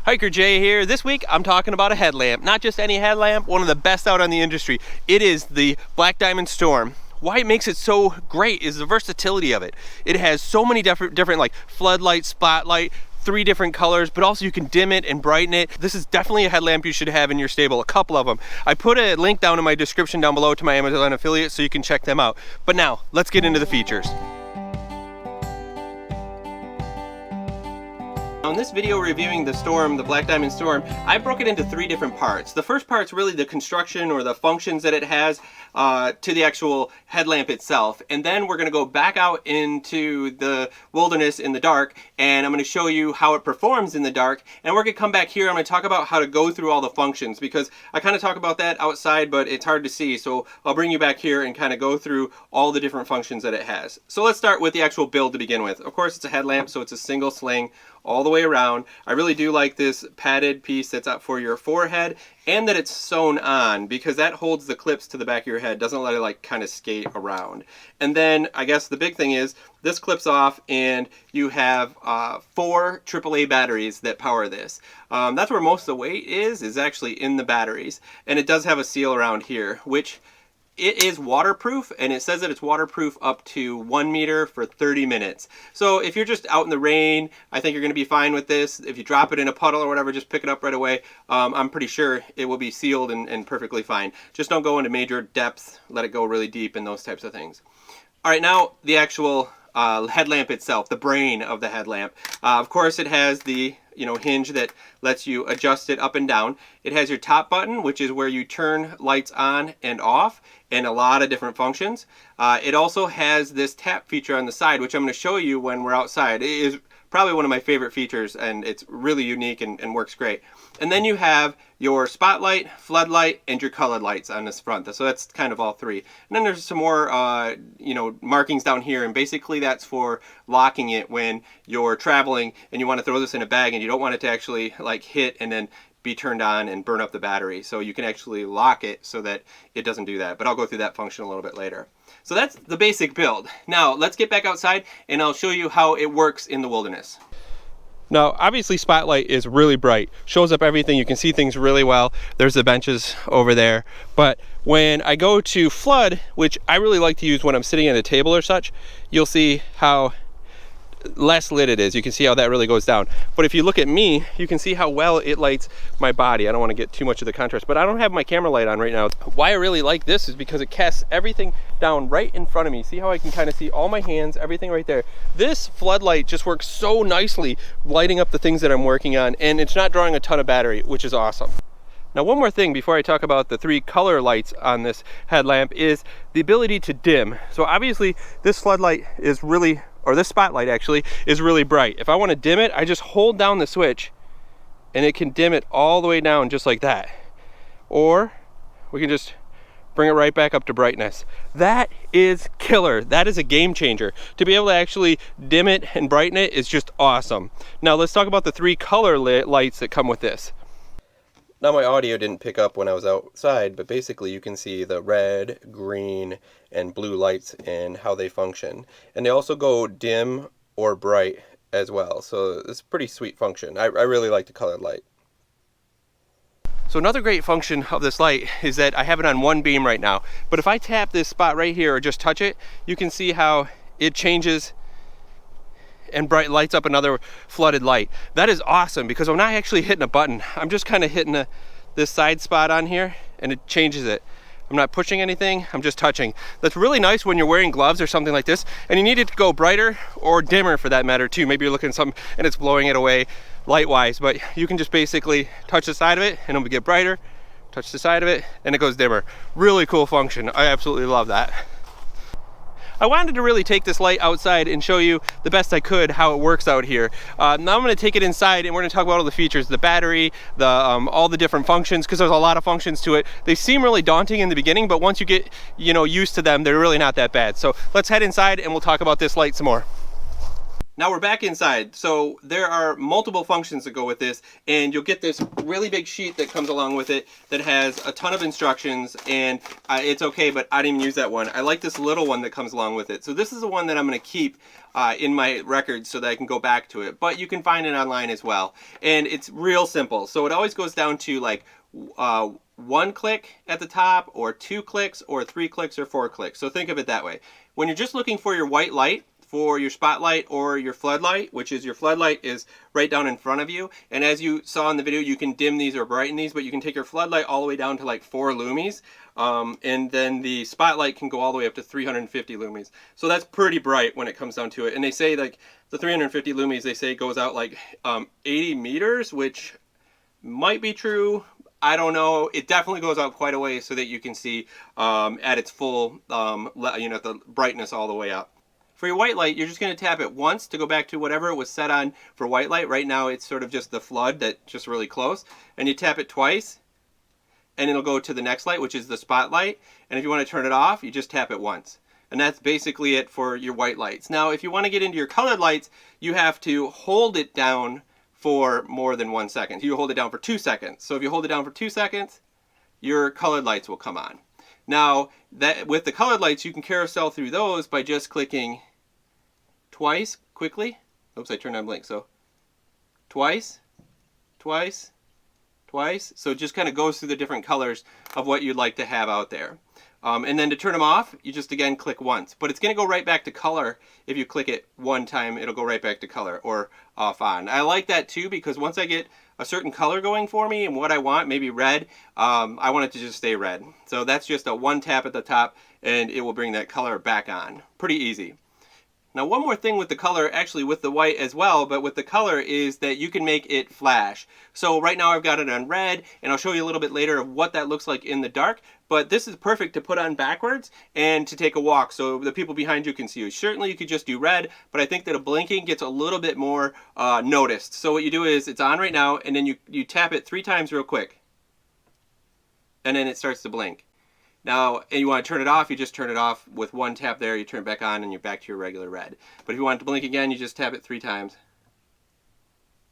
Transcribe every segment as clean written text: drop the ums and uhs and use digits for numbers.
Hiker Jay here. This week I'm talking about a headlamp. Not just any headlamp, one of the best out on the industry. It is the Black Diamond Storm. Why it makes it so great is the versatility of it. It has so many different like floodlight, spotlight, 3 different colors, but also you can dim it and brighten it. This is definitely a headlamp you should have in your stable, a couple of them. I put a link down in my description down below to my Amazon affiliate so you can check them out. But now, let's get into the features. In this video reviewing the Storm, the Black Diamond Storm, I broke it into 3 different parts. The first part's really the construction or the functions that it has to the actual headlamp itself. And then we're going to go back out into the wilderness in the dark, and I'm going to show you how it performs in the dark. And we're going to come back here, I'm going to talk about how to go through all the functions, because I kind of talk about that outside, but it's hard to see. So I'll bring you back here and kind of go through all the different functions that it has. So let's start with the actual build to begin with. Of course, it's a headlamp, so it's a single sling all the way around. I really do like this padded piece that's up for your forehead, and that it's sewn on, because that holds the clips to the back of your head, doesn't let it like kind of skate around. And then I guess the big thing is this clips off, and you have 4 AAA batteries that power this. That's where most of the weight is actually in the batteries. And it does have a seal around here, which it is waterproof, and it says that it's waterproof up to 1 meter for 30 minutes. So if you're just out in the rain, I think you're going to be fine with this. If you drop it in a puddle or whatever, just pick it up right away. I'm pretty sure it will be sealed and perfectly fine. Just don't go into major depths, let it go really deep and those types of things. All right, now the actual headlamp itself, the brain of the headlamp. Of course, it has the hinge that lets you adjust it up and down. It has your top button, which is where you turn lights on and off, and a lot of different functions. It also has this tap feature on the side, which I'm going to show you when we're outside. It is probably one of my favorite features, and it's really unique and works great. And then you have your spotlight, floodlight, and your colored lights on this front. So that's kind of all 3. And then there's some more markings down here, and basically that's for locking it when you're traveling and you want to throw this in a bag and you don't want it to actually like hit and then be turned on and burn up the battery. So you can actually lock it so that it doesn't do that. But I'll go through that function a little bit later. So that's the basic build. Now let's get back outside and I'll show you how it works in the wilderness. Now, obviously spotlight is really bright, shows up everything, you can see things really well. There's the benches over there. But when I go to flood, which I really like to use when I'm sitting at a table or such, you'll see how less lit it is. You can see how that really goes down. But if you look at me, you can see how well it lights my body. I don't want to get too much of the contrast, but I don't have my camera light on right now. Why I really like this is because it casts everything down right in front of me. See how I can kind of see all my hands, everything right there. This floodlight just works so nicely lighting up the things that I'm working on, and it's not drawing a ton of battery, which is awesome. Now, one more thing before I talk about the 3 color lights on this headlamp is the ability to dim. So obviously this floodlight is really, or this spotlight actually, is really bright. If I want to dim it, I just hold down the switch and it can dim it all the way down just like that. Or we can just bring it right back up to brightness. That is killer. That is a game changer. To be able to actually dim it and brighten it is just awesome. Now let's talk about the 3 color lights that come with this. Now my audio didn't pick up when I was outside, but basically you can see the red, green, and blue lights and how they function. And they also go dim or bright as well, so it's a pretty sweet function. I really like the colored light. So another great function of this light is that I have it on 1 beam right now, but if I tap this spot right here or just touch it, you can see how it changes and lights up another flooded light. That is awesome, because I'm not actually hitting a button. I'm just kind of hitting this side spot on here and it changes it. I'm not pushing anything, I'm just touching. That's really nice when you're wearing gloves or something like this and you need it to go brighter or dimmer for that matter too. Maybe you're looking at something and it's blowing it away light wise, but you can just basically touch the side of it and it'll get brighter, touch the side of it and it goes dimmer. Really cool function. I absolutely love that. I wanted to really take this light outside and show you the best I could how it works out here. Now I'm going to take it inside and we're going to talk about all the features, the battery, the all the different functions, because there's a lot of functions to it. They seem really daunting in the beginning, but once you get used to them, they're really not that bad. So let's head inside and we'll talk about this light some more. Now we're back inside. So there are multiple functions that go with this, and you'll get this really big sheet that comes along with it that has a ton of instructions, and it's okay, but I didn't even use that one. I like this little one that comes along with it. So this is the one that I'm going to keep in my records so that I can go back to it, but you can find it online as well. And it's real simple. So it always goes down to like one click at the top, or 2 clicks, or 3 clicks, or 4 clicks. So think of it that way. When you're just looking for your white light, for your spotlight or your floodlight, which is your floodlight is right down in front of you. And as you saw in the video, you can dim these or brighten these, but you can take your floodlight all the way down to like 4 lumies. And then the spotlight can go all the way up to 350 lumies. So that's pretty bright when it comes down to it. And they say like the 350 lumies, they say goes out like 80 meters, which might be true. I don't know. It definitely goes out quite a way so that you can see at its full, the brightness all the way up. For your white light, you're just going to tap it once to go back to whatever it was set on for white light. Right now it's sort of just the flood that's just really close. And you tap it twice and it'll go to the next light, which is the spotlight. And if you want to turn it off, you just tap it once. And that's basically it for your white lights. Now if you want to get into your colored lights, you have to hold it down for more than 1 second. You hold it down for 2 seconds. So if you hold it down for 2 seconds, your colored lights will come on. Now, with the colored lights, you can carousel through those by just clicking twice quickly. Oops, I turned on blink. So twice, twice, twice. So it just kind of goes through the different colors of what you'd like to have out there. And then to turn them off, you just again click once. But it's going to go right back to color. If you click it one time, it'll go right back to color or off on. I like that too, because once I get a certain color going for me and what I want, maybe red, I want it to just stay red. So that's just a one tap at the top and it will bring that color back on. Pretty easy. Now one more thing with the color, actually with the white as well, but with the color is that you can make it flash. So right now I've got it on red, and I'll show you a little bit later of what that looks like in the dark, but this is perfect to put on backwards and to take a walk so the people behind you can see you. Certainly you could just do red, but I think that a blinking gets a little bit more noticed. So what you do is, it's on right now, and then you tap it 3 times real quick, and then it starts to blink. Now, and you want to turn it off, you just turn it off with 1 tap there, you turn it back on, and you're back to your regular red. But if you want it to blink again, you just tap it 3 times,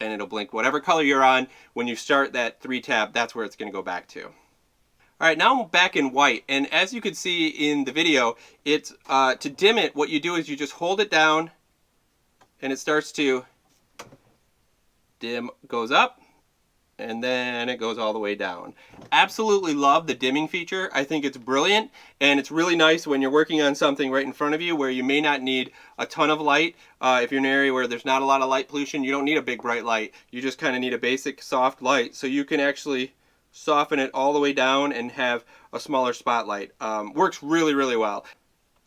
and it'll blink whatever color you're on. When you start that 3 tap, that's where it's going to go back to. Alright, now I'm back in white, and as you can see in the video, it's to dim it, what you do is you just hold it down, and it starts to dim, goes up, and then it goes all the way down. Absolutely love the dimming feature. I think it's brilliant, and it's really nice when you're working on something right in front of you where you may not need a ton of light. If you're in an area where there's not a lot of light pollution, you don't need a big bright light. You just kind of need a basic soft light, so you can actually soften it all the way down and have a smaller spotlight. Works really, really well.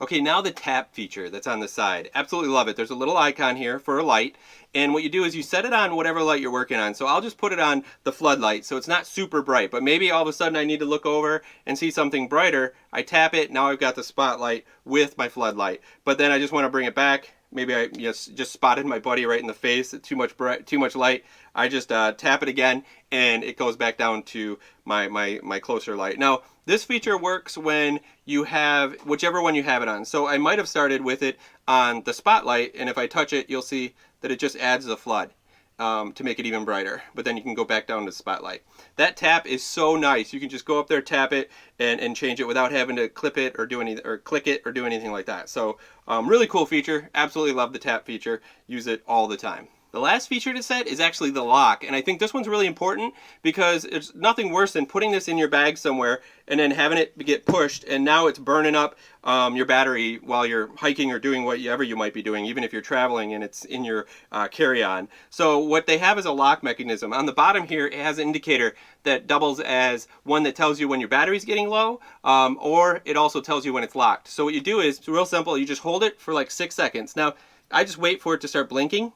Okay, now the tap feature that's on the side. Absolutely love it. There's a little icon here for a light, and what you do is you set it on whatever light you're working on. So I'll just put it on the floodlight, so it's not super bright, but maybe all of a sudden I need to look over and see something brighter. I tap it, now I've got the spotlight with my floodlight. But then I just want to bring it back. Maybe I just spotted my buddy right in the face, too much light. I just tap it again, and it goes back down to my closer light. Now, this feature works when you have whichever one you have it on. So I might have started with it on the spotlight, and if I touch it, you'll see that it just adds the flood to make it even brighter. But then you can go back down to spotlight. That tap is so nice. You can just go up there, tap it, and change it without having to clip it or do anything, or click it or do anything like that. So really cool feature. Absolutely love the tap feature. Use it all the time. The last feature to set is actually the lock, and I think this one's really important because it's nothing worse than putting this in your bag somewhere and then having it get pushed, and now it's burning up your battery while you're hiking or doing whatever you might be doing, even if you're traveling and it's in your carry-on. So what they have is a lock mechanism. On the bottom here, it has an indicator that doubles as one that tells you when your battery's getting low, or it also tells you when it's locked. So what you do is, it's real simple, you just hold it for like 6 seconds. Now, I just wait for it to start blinking,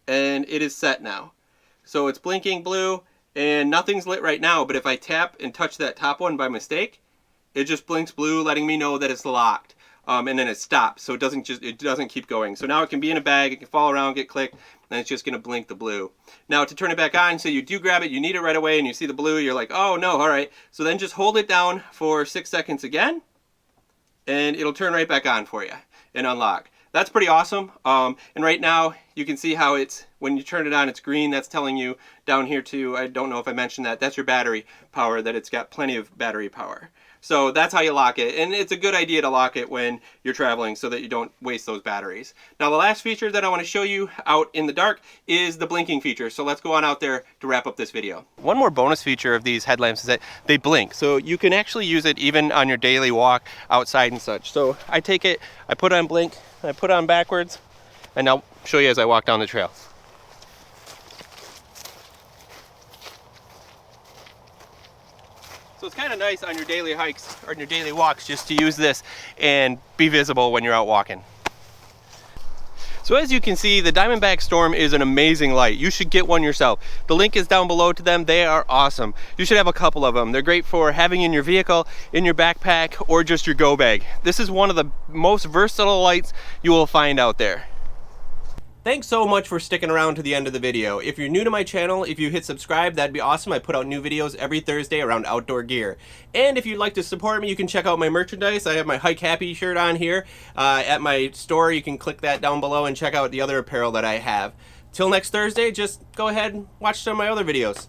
and it is set now. So it's blinking blue, and nothing's lit right now, but if I tap and touch that top one by mistake, it just blinks blue, letting me know that it's locked. And then it stops, so it doesn't keep going. So now it can be in a bag, it can fall around, get clicked, and it's just going to blink the blue. Now to turn it back on, so you do grab it, you need it right away, and you see the blue, you're like, oh no, alright. So then just hold it down for 6 seconds again, and it'll turn right back on for you and unlock. That's pretty awesome. And right now, you can see how it's, when you turn it on, it's green. That's telling you down here too, I don't know if I mentioned that, that's your battery power, that it's got plenty of battery power. So that's how you lock it, and it's a good idea to lock it when you're traveling so that you don't waste those batteries. Now the last feature that I want to show you out in the dark is the blinking feature, so let's go on out there to wrap up this video. One more bonus feature of these headlamps is that they blink, so you can actually use it even on your daily walk outside and such. So I take it, I put on blink, I put on backwards, and I'll show you as I walk down the trail. So it's kind of nice on your daily hikes or on your daily walks just to use this and be visible when you're out walking. So as you can see, the Diamond Storm is an amazing light. You should get one yourself. The link is down below to them. They are awesome. You should have a couple of them. They're great for having in your vehicle, in your backpack, or just your go bag. This is one of the most versatile lights you will find out there. Thanks so much for sticking around to the end of the video. If you're new to my channel, if you hit subscribe, that'd be awesome. I put out new videos every Thursday around outdoor gear. And if you'd like to support me, you can check out my merchandise. I have my Hike Happy shirt on here at my store. You can click that down below and check out the other apparel that I have. Till next Thursday, just go ahead and watch some of my other videos.